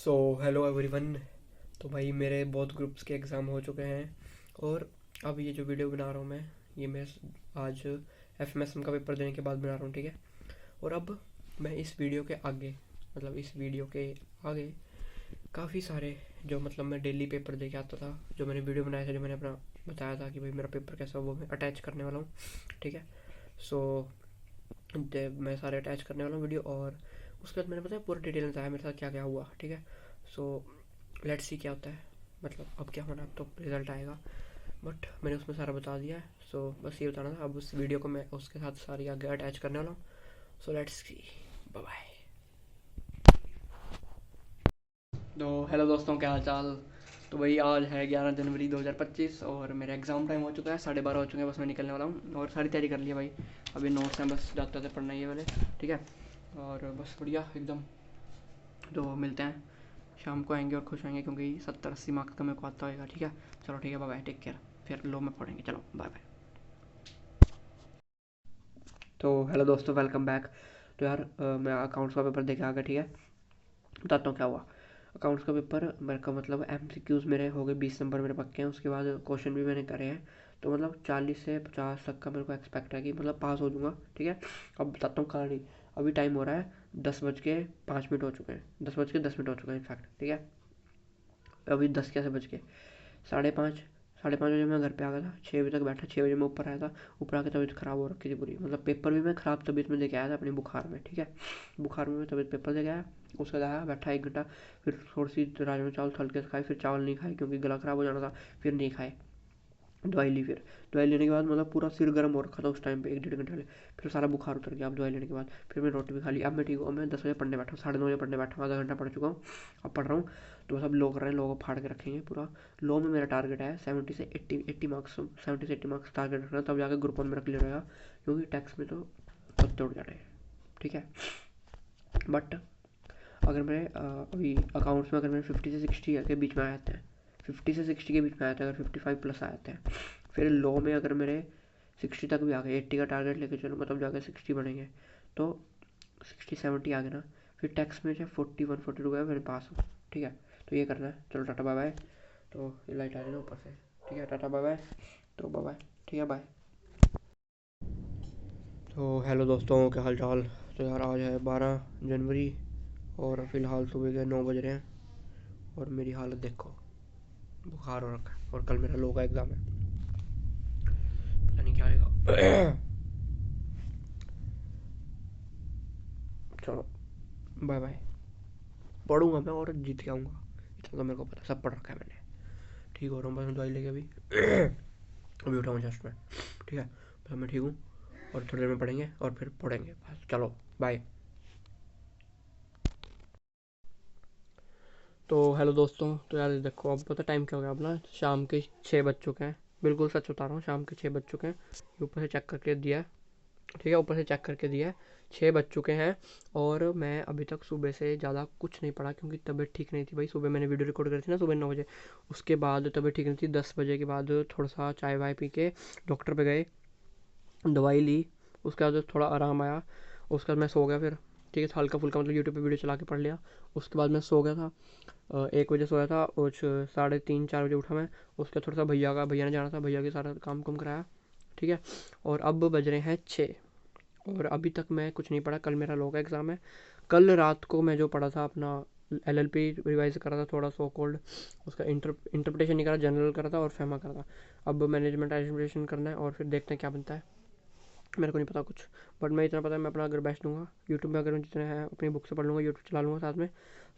So hello everyone. तो भाई मेरे बहुत ग्रुप्स के एग्ज़ाम हो चुके हैं और अब ये जो वीडियो बना रहा हूँ मैं, ये मैं आज एफएमएसएम का पेपर देने के बाद बना रहा हूँ, ठीक है। और अब मैं इस वीडियो के आगे, मतलब इस वीडियो के आगे काफ़ी सारे जो मतलब मैं डेली पेपर दे के आता था, जो मैंने वीडियो बनाया था, जो मैंने अपना बताया था कि भाई मेरा पेपर कैसा, वो मैं अटैच करने वाला हूँ, ठीक है। सो मैं सारे अटैच करने वाला हूँ वीडियो, और उसके बाद मैंने बताया पूरा डिटेल में बताया मेरे साथ क्या क्या हुआ, ठीक है। सो लेट्स सी क्या होता है, मतलब अब क्या होना है, अब तो रिजल्ट आएगा, बट मैंने उसमें सारा बता दिया है। सो बस ये बताना था, अब उस वीडियो को मैं उसके साथ सारी आगे अटैच करने वाला हूँ। So let's see, bye bye. तो हेलो दोस्तों, क्या हाल चाल। तो भाई आज है 11 जनवरी 2025 और मेरा एग्ज़ाम टाइम हो चुका है, 12:30 हो चुके हैं, बस मैं निकलने वाला हूँ और सारी तैयारी कर ली है भाई। अभी नोट्स हैं, बस जाते जाते पढ़ना ये वाले, ठीक है। और बस बढ़िया एकदम। तो मिलते हैं शाम को, आएंगे और खुश होंगे क्योंकि 70-80 मार्क्स का मेरे को आता होगा, ठीक है। चलो ठीक है, बाय बाय, टेक केयर। फिर लो में पढ़ेंगे, चलो बाय बाय। तो हेलो दोस्तों, वेलकम बैक। तो यार मैं अकाउंट्स का पेपर देके आ गया, ठीक है। बताता हूँ क्या हुआ। अकाउंट्स का पेपर मेरे का मतलब एमसीक्यूज़ मेरे हो गए, 20 नंबर मेरे पक्के हैं, उसके बाद क्वेश्चन भी मैंने करे हैं। तो मतलब 40 से 50 तक का मेरे को एक्सपेक्ट है कि मतलब पास हो जाऊँगा, ठीक है। अब बताता हूँ कहानी। अभी टाइम हो रहा है 10:05 हो चुके हैं, 10:10 हो चुके हैं इनफैक्ट, ठीक है। अभी 10 कैसे बज के 5:30, 5:30 बजे मैं घर पे आ गया था, 6 बजे तक बैठा, 6 बजे मैं ऊपर आया था। ऊपर आके तबीयत ख़राब हो रखी थी पूरी, मतलब पेपर भी मैं ख़राब तबीयत में देके आया था अपनी बुखार में, ठीक है। बुखार में मैं तबीयत पेपर देके आया, उसके बाद आया बैठा 1 घंटा, फिर थोड़ी सी राजमा चावल हल्के से खाए, फिर चावल नहीं खाए क्योंकि गला ख़राब हो जाना था, फिर नहीं खाए। दवाई ली, फिर दवाई लेने के बाद मतलब पूरा सिर गर्म हो रखा था उस टाइम पे, 1 डेढ़ घंटे पहले। फिर सारा बुखार उतर गया अब दवाई लेने के बाद। फिर मैं रोटी भी खा ली, अब मैं ठीक हूँ। अब मैं 10 बजे पढ़ने बैठा हूँ, 9:30 बजे पढ़ने बैठा हूँ, आधा घंटा पढ़ चुका हूँ, अब पढ़ रहा हूँ। तो सब लो कर रहे हैं, लो को फाड़ के रखेंगे पूरा। लो में मेरा टारगेट है 70 से 80 मार्क्स, 70 से 80 मार्क्स टारगेट रखना, तब जाकर ग्रुप 1 मेरा क्लियर होगा, क्योंकि टैक्स में तो पत्ते उड़ जा रहे हैं, ठीक है। बट अगर मैं अभी अकाउंट्स में अगर मैं 50 से 60 के बीच में आ जाते हैं, 50 से 60 के बीच में आया था, अगर 55+ आ जाते हैं, फिर लॉ में अगर मेरे 60 तक भी आ गए, 80 का टारगेट लेके चलो, मतलब जाकर 60 बनेंगे, तो 60-70 आ गए ना, फिर टैक्स में चाहे 41-42 गए, फिर पास हो, ठीक है। तो ये करना है, चलो टाटा बाय बाय। तो ये लाइट आ रही है ना ऊपर से, ठीक है, टाटा बाय बाय। तो बाय बाय, ठीक है, बाय। तो हेलो दोस्तों, क्या हाल चाल। तो यार आज है 12 जनवरी और फ़िलहाल सुबह के 9 बज रहे हैं और मेरी हालत देखो, बुखार हो रखा है और कल मेरा लो का एग्ज़ाम है, पता नहीं क्या आएगा। चलो बाय बाय। पढ़ूंगा मैं और जीत के आऊँगा, इतना तो मेरे को पता, सब पढ़ रखा है मैंने। ठीक हो रहा हूँ, बस मैं दवाई लेके अभी अभी उठा हूँ जस्ट मैं, ठीक है। बस मैं ठीक हूँ और थोड़ी देर में पढ़ेंगे और फिर पढ़ेंगे, बस चलो बाय। तो हेलो दोस्तों, तो यार देखो अब पता टाइम क्या हो गया, अब ना शाम के 6 बज चुके हैं, बिल्कुल सच बता रहा हूँ, शाम के 6 बज चुके हैं। ये ऊपर से चेक करके दिया है, ठीक है, ऊपर से चेक करके दिया है, 6 बज चुके हैं। और मैं अभी तक सुबह से ज़्यादा कुछ नहीं पढ़ा क्योंकि तबीयत ठीक नहीं थी भाई। सुबह मैंने वीडियो रिकॉर्ड करी थी ना, सुबह 9 बजे, उसके बाद तबीयत ठीक नहीं थी। 10 बजे के बाद थोड़ा सा चाय वाय पी के डॉक्टर पे गए, दवाई ली, उसके बाद थोड़ा आराम आया, उसके बाद मैं सो गया फिर, ठीक है, हल्का फुल्का मतलब यूट्यूब पे वीडियो चला के पढ़ लिया। उसके बाद मैं सो गया था, 1 बजे सोया था और 3:30-4 बजे उठा मैं। उसके बाद थोड़ा सा भैया ने जाना था, भैया के सारा काम कुम कराया, ठीक है। और अब बज रहे हैं 6 और अभी तक मैं कुछ नहीं पढ़ा। कल मेरा लॉ का एग्ज़ाम है। कल रात को मैं जो पढ़ा था अपना एलएलपी रिवाइज करा था थोड़ा, सो कोल्ड उसका इंटरप्रिटेशन नहीं करा, जनरल करा था और फेमा करा था। अब मैनेजमेंट एडमिनिस्ट्रेशन करना है और फिर देखते हैं क्या बनता है, मेरे को नहीं पता कुछ। बट मैं इतना पता है, मैं अपना अगर बेस्ट दूंगा, यूट्यूब में अगर जितने हैं अपनी बुक से पढ़ लूँगा, यूट्यूब चला लूँगा, साथ में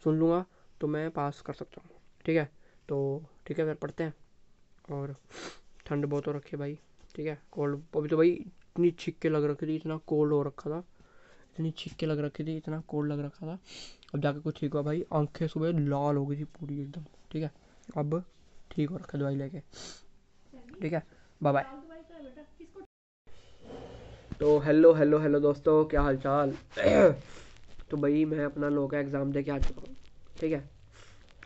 सुन लूँगा, तो मैं पास कर सकता हूँ, ठीक है। तो ठीक है, फिर पढ़ते हैं। और ठंड बहुत हो रखी है भाई, ठीक है, कोल्ड अभी तो भाई इतनी छिक्के लग रखी थी, इतना कोल्ड हो रखा था, इतनी छिक्के लग रखी थी, इतना कोल्ड लग रखा था। अब जाके कुछ ठीक हुआ भाई, आंखें सुबह लाल हो गई थी पूरी एकदम, ठीक है। अब ठीक हो रखा दवाई लेके, ठीक है, बाय बाय। तो हेलो हेलो हेलो दोस्तों, क्या हाल चाल। तो भाई मैं अपना लो का एग्ज़ाम दे के आ चुका हूँ, ठीक है।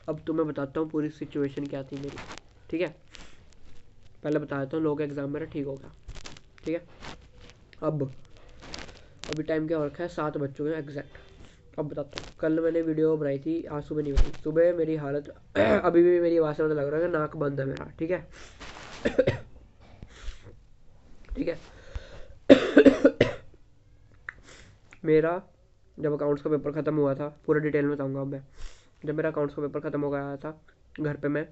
अब तुम्हें बताता हूँ पूरी सिचुएशन क्या थी मेरी, ठीक है। पहले बता देता हूँ, लो का एग्ज़ाम मेरा ठीक हो गया, ठीक है। अब अभी टाइम क्या हो रखा है, 7 बज चुके हैं एग्जैक्ट, अब बताता हूँ, कल मैंने वीडियो बनाई थी, आज सुबह नहीं बनाई। सुबह मेरी हालत अभी भी मेरी आवाज़ से मुझे लग रहा है कि नाक बंद है मेरा, ठीक है। ठीक है। मेरा जब अकाउंट्स का पेपर ख़त्म हुआ था, पूरा डिटेल में बताऊँगा अब मैं। जब मेरा अकाउंट्स का पेपर ख़त्म हो गया था, घर पे मैं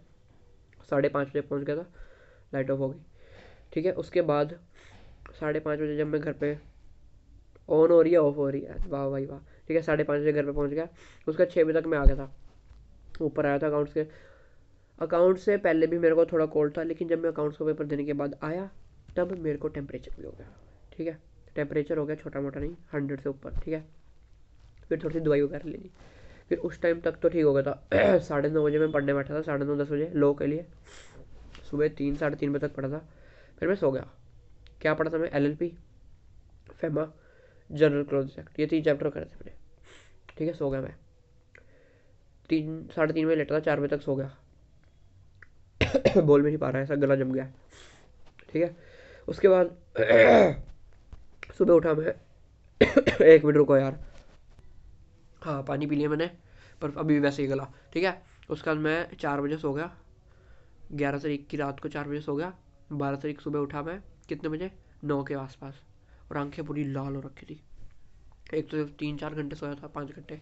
5:30 बजे पहुँच गया था, लाइट ऑफ हो गई, ठीक है। उसके बाद 5:30 बजे जब मैं घर पे, ऑन हो रही है ऑफ हो रही है, वाह भाई वाह, ठीक है। 5:30 बजे घर पे पहुँच गया, उसका 6 बजे तक मैं आ गया था, ऊपर आया था अकाउंट्स के। अकाउंट से पहले भी मेरे को थोड़ा कोल्ड था, लेकिन जब मैं अकाउंट्स का पेपर देने के बाद आया, तब मेरे को टेम्परेचर भी हो गया, ठीक है। टेम्परेचर हो गया छोटा मोटा नहीं, 100 से ऊपर, ठीक है। फिर थोड़ी सी दवाई वगैरह ले ली, फिर उस टाइम तक तो ठीक हो गया था। 9:30 बजे मैं पढ़ने बैठा था, 9:30 10 बजे लो के लिए। सुबह 3 साढ़े 3 बजे तक पढ़ा था, फिर मैं सो गया। क्या पढ़ा था मैं? LLP, FEMA, general close act, ये 3 चैप्टर करे थे मैंने, ठीक है। सो गया मैं, 3 साढ़े 3 बजे लेटा था, 4 बजे तक सो गया। बोल भी नहीं पा रहा है, ऐसा गला जम गया, ठीक है। उसके बाद सुबह उठा मैं। 1 मिनट रुको यार, हाँ पानी पी लिया मैंने, पर अभी भी वैसे ही गला, ठीक है। उसके बाद मैं 4 बजे सो गया, 11 तारीख की रात को 4 बजे सो गया। 12 तारीख सुबह उठा मैं, कितने बजे? 9 के आसपास, और आंखें पूरी लाल हो रखी थी। एक तो 3 4 घंटे सोया था, 5 घंटे।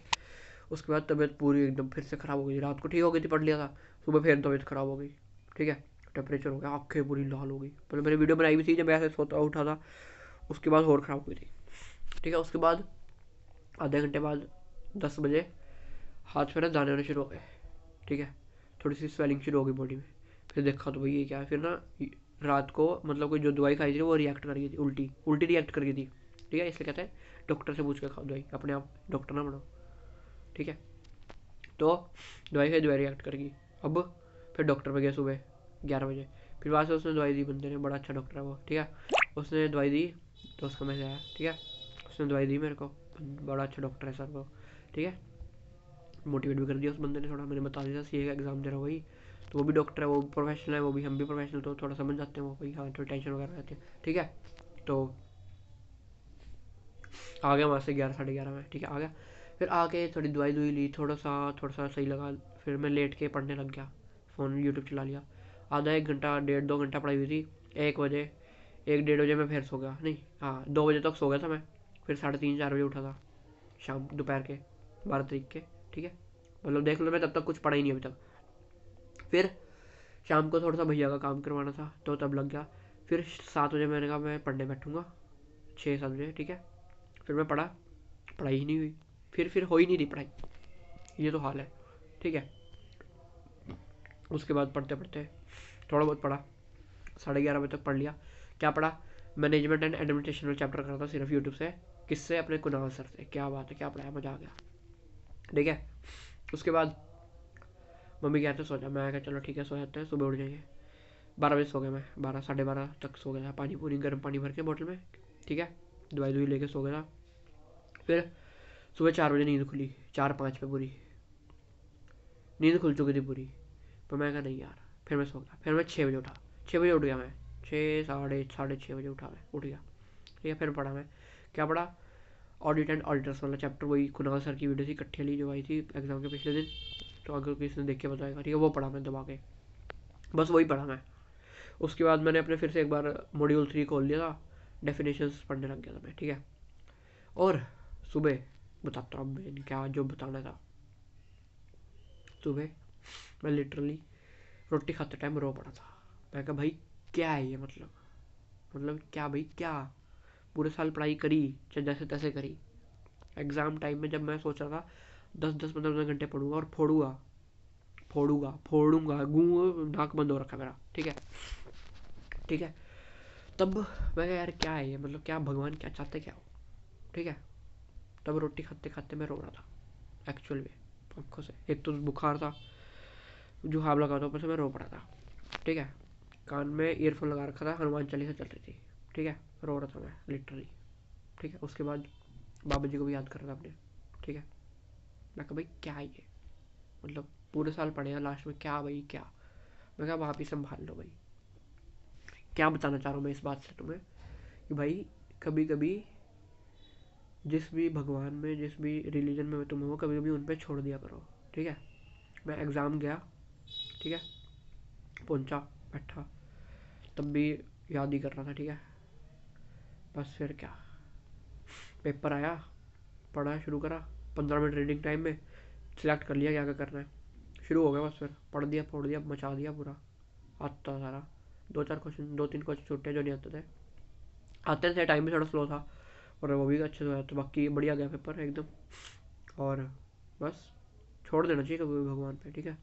उसके बाद तबीयत पूरी एकदम फिर से ख़राब हो गई। रात को ठीक हो गई थी, पढ़ लिया था, सुबह फिर तबीयत ख़राब हो गई, ठीक है। टेम्परेचर हो गया, आंखें पूरी लाल हो गई। पहले मैंने वीडियो बनाई भी थी जब ऐसे सोता उठा था, उसके बाद और ख़राब हुई थी, ठीक है। उसके बाद आधे घंटे बाद 10 बजे हाथ में ना दाने आने शुरू हो गए, ठीक है। थोड़ी सी स्वेलिंग शुरू हो गई बॉडी में। फिर देखा तो भाई ये क्या है, फिर ना रात को मतलब कोई जो दवाई खाई थी वो रिएक्ट कर गई थी, उल्टी उल्टी रिएक्ट कर गई थी, ठीक है। इसलिए कहते हैं डॉक्टर से पूछ के खाओ दवाई, अपने आप डॉक्टर ना बनो, ठीक है। तो दवाई खाई, दवाई रिएक्ट कर गई। अब फिर डॉक्टर पे गया सुबह 11 बजे, फिर वहाँ से उसने दवाई दी, बंदे ने, बड़ा अच्छा डॉक्टर है वो, ठीक है। उसने दवाई दी तो उसका मैसेज आया, ठीक है। उसने दवाई दी मेरे को, बड़ा अच्छा डॉक्टर है सर वो, ठीक है। मोटिवेट भी कर दिया उस बंदे ने थोड़ा, मैंने बता दिया सीए का एग्जाम दे रहा वही, तो वो भी डॉक्टर है, वो प्रोफेशनल है, वो भी, हम भी प्रोफेशनल, तो थोड़ा समझ जाते हैं वो भाई, हाँ थोड़ी टेंशन वगैरह रहती है, ठीक है। तो आ गया वहाँ से 11 साढ़े 11 में, ठीक है, आ गया। फिर आके थोड़ी दवाई दुई ली, थोड़ा सा सही लगा। फिर मैं लेट के पढ़ने लग गया, फ़ोन यूट्यूब चला लिया। आधा 1 घंटा 1.5 2 घंटा पढ़ाई हुई थी। 1 बजे, 1 1:30 बजे मैं फिर सो गया, नहीं हाँ 2 बजे तक सो गया था मैं। फिर 3:30 4 बजे उठा था, शाम दोपहर के 12 तारीख के, ठीक है। मतलब देख लो मैं तब तक कुछ पढ़ा ही नहीं अभी तक। फिर शाम को थोड़ा सा भैया का काम करवाना था तो तब लग गया। फिर 7 बजे मैंने कहा मैं पढ़ने बैठूंगा, 6 7 बजे, ठीक है। फिर मैं पढ़ा, पढ़ाई ही नहीं हुई, फिर हो ही नहीं रही पढ़ाई, ये तो हाल है, ठीक है। उसके बाद पढ़ते पढ़ते थोड़ा बहुत पढ़ा, 11:30 बजे तक पढ़ लिया। क्या पढ़ा? मैनेजमेंट एंड एडमिनिस्ट्रेशन चैप्टर करा था सिर्फ यूट्यूब से, किससे? अपने कुणाल सर से। क्या बात है, क्या पढ़ाया, मज़ा आ गया, ठीक है। उसके बाद मम्मी कहते सो जा, मैं कहा चलो ठीक है सो जाते हैं, सुबह उठ जाएंगे। 12 बजे सो गया मैं, 12 12:30 तक सो गया था, पानी पूरी गर्म पानी भर के बोतल में, ठीक है। दवाई दवाई लेके सो गया था। फिर सुबह 4 बजे नींद खुली, 4 5 पे पूरी नींद खुल चुकी थी पूरी। पर मैं कहा नहीं यार, फिर मैं सो गया। फिर मैं 6 बजे उठा, 6 बजे उठ गया मैं, 6 साढ़े 6 बजे उठा, मैं उठ गया, ठीक है। फिर पढ़ा मैं, क्या पढ़ा? ऑडिट एंड ऑडिटर्स वाला चैप्टर, वही कुणाल सर की वीडियो थी इकट्ठी वाली जो आई थी एग्जाम के पिछले दिन, तो अगर किसी ने देख के बताएगा, ठीक है। वो पढ़ा मैं दबा के, बस वही पढ़ा मैं। उसके बाद मैंने अपने फिर से एक बार मॉड्यूल 3 खोल लिया था, डेफिनेशंस पढ़ने लग गया था मैं, ठीक है। और सुबह बताता हूँ मैं क्या जो बताना था। सुबह मैं लिटरली रोटी खाते टाइम रो पड़ा था। मैं कहा भाई क्या है ये, मतलब क्या भाई क्या, पूरे साल पढ़ाई करी, चाहे जैसे तैसे करी, एग्ज़ाम टाइम में जब मैं सोच रहा था 10 10 15 15 घंटे पढ़ूंगा और फोड़ूंगा गूँ, नाक बंद हो रखा मेरा, ठीक है, ठीक है। तब मैं कहा यार क्या है ये, मतलब क्या भगवान क्या चाहते क्या हो, ठीक है। तब रोटी खाते खाते मैं रो रहा था एक्चुअल में, आंखों से। एक तो बुखार था, जुकाम लगा था, ऊपर से मैं रो पड़ा था, ठीक है। कान में ईयरफोन लगा रखा था, हनुमान चालीसा चल रही थी, ठीक है। रो रहा था मैं लिटरली, ठीक है। उसके बाद बाबा जी को भी याद कर रहा था अपने, ठीक है। मैं कहा भाई क्या है ये, मतलब पूरे साल पढ़े हैं, लास्ट में क्या भाई क्या। मैं कहा आप ही संभाल लो भाई। क्या बताना चाह रहा हूँ मैं इस बात से तुम्हें, कि भाई कभी कभी जिस भी भगवान में, जिस भी रिलीजन में तुम हो, कभी कभी उन पे छोड़ दिया करो, ठीक है। मैं एग्ज़ाम गया, ठीक है, पहुंचा, बैठा, तब भी याद ही कर रहा था, ठीक है। बस फिर क्या, पेपर आया, पढ़ा शुरू करा, 15 मिनट रीडिंग टाइम में सिलेक्ट कर लिया क्या क्या करना है, शुरू हो गया, बस फिर पढ़ दिया, फोड़ दिया, मचा दिया पूरा, आता था सारा। 2-3 क्वेश्चन छूटे जो नहीं आते थे, आते थे, टाइम भी थोड़ा स्लो था, और वो भी अच्छे से आया, तो बाकी बढ़िया गया पेपर एकदम। और बस छोड़ देना चाहिए कभी भी भगवान पे, ठीक है।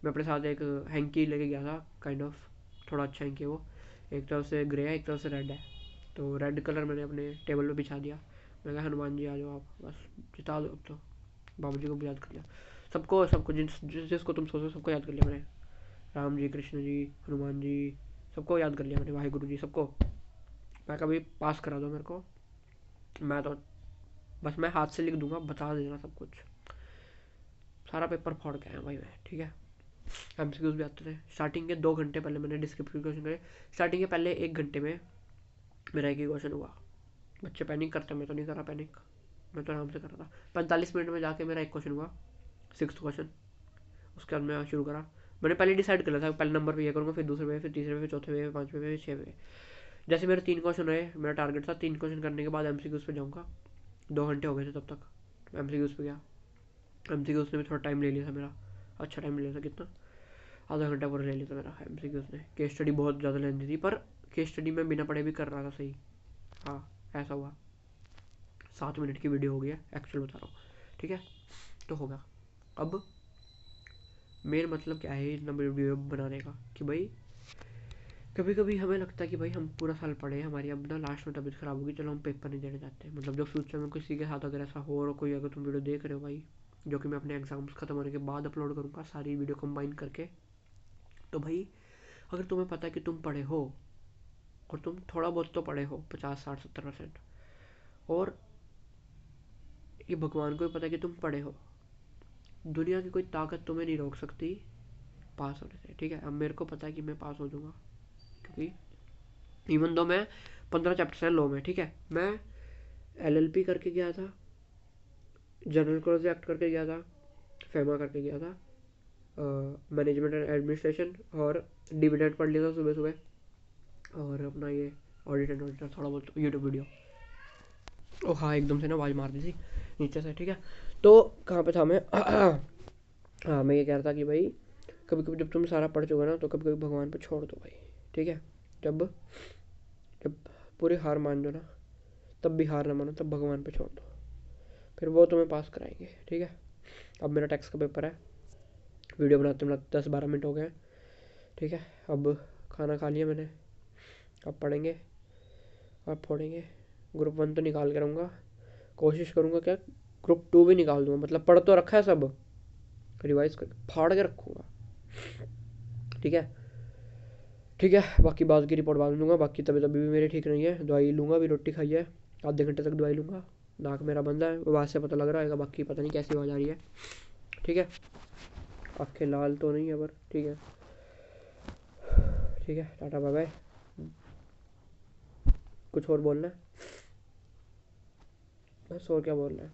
मैं अपने साथ एक हैंकी लेके गया था, काइंड ऑफ, थोड़ा अच्छा हैंकी है वो, एक तरफ से ग्रे है, एक तरफ से रेड है। तो रेड कलर मैंने अपने टेबल पे बिछा दिया। मैं कहा हनुमान जी आ जाओ आप, बस जिता दो अब तो। बाबू जी को भी याद कर लिया, सबको सबको जिसको तुम सोचो सबको याद कर लिया मैंने। राम जी, कृष्ण जी, हनुमान जी, सबको याद कर लिया मैंने, वाहिगुरु जी, सबको। मैं कभी पास करा दो मेरे को, मैं तो बस मैं हाथ से लिख दूंगा, बता देना सब कुछ। सारा पेपर फाड़ के आया भाई मैं, ठीक है। एमसीक्यूज भी आते थे। स्टार्टिंग के 2 घंटे पहले मैंने डिस्क्रिप्टिव क्वेश्चन करे। स्टार्टिंग के पहले 1 घंटे में मेरा एक ही क्वेश्चन हुआ। बच्चे पैनिक करते, मैं तो नहीं कर रहा पैनिक, मैं तो आराम से कर रहा था। 45 मिनट में जाके मेरा एक क्वेश्चन हुआ, 6th क्वेश्चन। उसके बाद मैं शुरू करा। मैंने पहले डिसाइड कर लिया था, पहले नंबर पे ये करूँगा, फिर दूसरे पे, फिर तीसरे पे, चौथे पे, पाँचवें पे, 6वें पे। जैसे मेरे 3 क्वेश्चन रहे, मेरा टारगेट था 3 क्वेश्चन करने के बाद एमसीक्यूज पे जाऊँगा। 2 घंटे हो गए थे तब तक, एमसीक्यूज पे गया। एमसीक्यूज ने भी थोड़ा टाइम ले लिया था मेरा, अच्छा टाइम ले लिया था, कितना, आधा घंटा पूरा ले लिया था मेरा एमसीक्यूज ने। केस स्टडी बहुत ज़्यादा लेंदी थी, पर केस स्टडी में बिना पढ़े भी कर रहा था सही। हाँ, ऐसा हुआ। 7 मिनट की वीडियो हो गई है, एक्चुअल बता रहा हूँ, ठीक है। तो होगा। अब मेन मतलब क्या है इतना वीडियो बनाने का, कि भाई कभी कभी हमें लगता है कि भाई हम पूरा साल पढ़े, हमारी अब ना लास्ट में तबीयत खराब होगी, चलो हम पेपर नहीं देने जाते हैं। मतलब जब फ्यूचर में किसी के साथ अगर ऐसा हो, और कोई अगर तुम वीडियो देख रहे हो भाई, जो कि मैं अपने एग्जाम्स खत्म होने के बाद अपलोड करूँगा सारी वीडियो कंबाइन करके, तो भाई अगर तुम्हें पता है कि तुम पढ़े हो, और तुम थोड़ा बहुत तो पढ़े हो, 50, 60, 70%, और ये भगवान को भी पता है कि तुम पढ़े हो, दुनिया की कोई ताकत तुम्हें नहीं रोक सकती पास होने से, ठीक है। अब मेरे को पता है कि मैं पास हो जाऊँगा, क्योंकि इवन दो मैं 15 चैप्टर हैं लॉ में, ठीक है। मैं एलएलपी करके गया था, जनरल क्रॉस एक्ट करके गया था, फेमा करके गया था, मैनेजमेंट एंड एडमिनिस्ट्रेशन, और डिविडेंड पढ़ लिया था सुबह सुबह, और अपना ये ऑडिट एंड ऑडिटर थोड़ा बहुत यूट्यूब वीडियो। ओ हाँ, एकदम से ना आवाज़ मार दी थी नीचे से, ठीक है। तो कहाँ पे था मैं? हाँ, मैं ये कह रहा था कि भाई कभी कभी जब तुम सारा पढ़ चुका ना, तो कभी कभी भगवान पे छोड़ दो भाई, ठीक है। जब जब पूरी हार मान दो ना, तब भी हार ना मानो, तब भगवान पे छोड़ दो, फिर वो तुम्हें पास कराएंगे, ठीक है। अब मेरा टैक्स का पेपर है, वीडियो बनाते बनाते 10-12 मिनट हो गए, ठीक है। अब खाना खा लिया मैंने, अब पढ़ेंगे और फोड़ेंगे। ग्रुप 1 तो निकाल के रहूँगा, कोशिश करूँगा क्या ग्रुप 2 भी निकाल दूँगा। मतलब पढ़ तो रखा है सब, रिवाइज कर फाड़ के रखूँगा, ठीक है। ठीक है, बाकी बाद की रिपोर्ट बाद में दूंगा। बाकी तबीयत अभी भी मेरी ठीक नहीं है, दवाई लूँगा, अभी रोटी खाई है, आधे घंटे तक दवाई लूँगा। नाक मेरा बंद है, आवाज़ से पता लग रहा है, बाकी पता नहीं कैसी आवाज़ आ रही है, ठीक है। आँखें लाल तो नहीं है पर ठीक है, ठीक है। Tata bye bye. कुछ और बोलना है? बस और क्या बोलना है,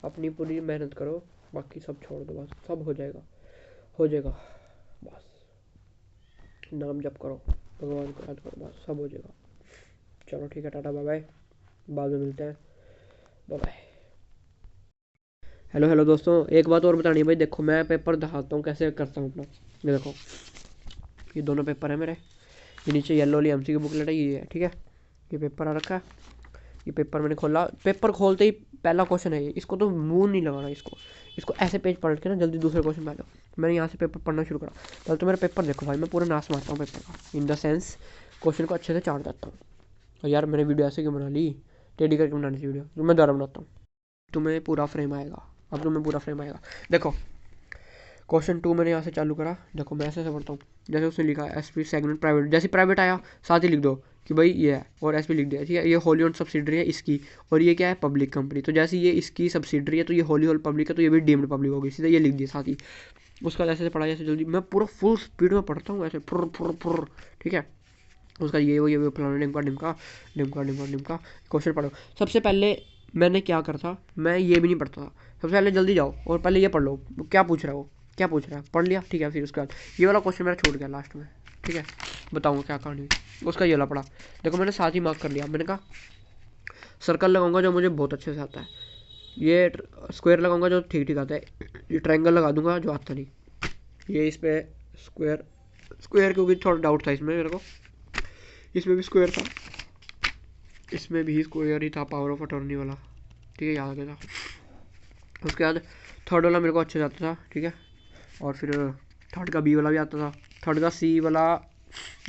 अपनी पूरी मेहनत करो, बाकी सब छोड़ दो, बस सब हो जाएगा, हो जाएगा। बस नाम जप करो, भगवान को याद करो, बस सब हो जाएगा। चलो ठीक है, टाटा बाय बाय, बाद में मिलते हैं, बाय बाय। हेलो हेलो दोस्तों, एक बात और बतानी है भाई। देखो मैं पेपर दिखाता हूँ कैसे करता हूँ अपना। ये देखो, ये दोनों पेपर है मेरे, ये नीचे येलो वाली एमसी की बुकलेट है, ये है, ठीक है। ये पेपर आ रखा है, ये पेपर मैंने खोला, पेपर खोलते ही पहला क्वेश्चन है ये, इसको तो मुंह नहीं लगाना, इसको ऐसे पेज पलट के ना जल्दी दूसरे क्वेश्चन में लो। मैंने यहाँ से पेपर पढ़ना शुरू करा। पहले तो मेरा पेपर देखो भाई, मैं पूरा नाश मारता हूँ पेपर का, इन द सेंस क्वेश्चन को अच्छे से चाट देता हूँ। और यार मैंने वीडियो ऐसे क्यों बना ली, टेढ़ी करके बनानी थी वीडियो, तो मैं दोबारा बनाता हूँ, तुम्हें पूरा फ्रेम आएगा। अब तुम्हें पूरा फ्रेम आएगा। देखो क्वेश्चन 2 मैंने यहाँ से चालू करा, देखो मैं ऐसे पढ़ता हूँ, जैसे उसने लिखा एस पी सेगमेंट प्राइवेट, जैसे प्राइवेट आया साथ ही लिख दो कि भाई ये है, और एस पी लिख दिया, ठीक है। ये होली ओन सब्सिडरी है इसकी, और ये क्या है, पब्लिक कंपनी। तो जैसे ये इसकी सब्सिडरी है, तो ये होली ओन पब्लिक है, तो ये भी डीम्ड पब्लिक होगी, सीधा ये लिख दिया साथ ही। उसका जैसे पढ़ा, जैसे जल्दी मैं पूरा फुल स्पीड में पढ़ता हूँ ऐसे फुर फुर फुर, ठीक है। उसका ये फलाना डिमका डिमका डिमका डिमका डिमका क्वेश्चन पढ़ो। सबसे पहले मैंने क्या करा था, मैं ये भी नहीं पढ़ता था। सबसे पहले जल्दी जाओ और पहले ये पढ़ लो क्या पूछ रहा है वो, क्या पूछ रहा है, पढ़ लिया, ठीक है। फिर उसके बाद ये वाला क्वेश्चन मेरा छूट गया लास्ट में, ठीक है, बताऊँगा क्या कहानी हुई। उसका ये वाला पढ़ा, देखो मैंने साथ ही मार्क कर लिया। मैंने कहा सर्कल लगाऊंगा जो मुझे बहुत अच्छे से आता है, ये स्क्वायर लगाऊंगा जो ठीक ठीक आता है, ये ट्रायंगल लगा दूंगा जो आता नहीं, ये इस पर स्क्वायर स्क्वायर क्योंकि थोड़ा डाउट था इसमें मेरे को, इसमें भी स्क्वायर था, इसमें भी स्क्वायर ही था, पावर ऑफ अटॉर्नी वाला, ठीक है, याद आ गया था। उसके बाद थर्ड वाला मेरे को अच्छे से आता था, ठीक है, और फिर थर्ड का बी वाला भी आता था, थर्ड का सी वाला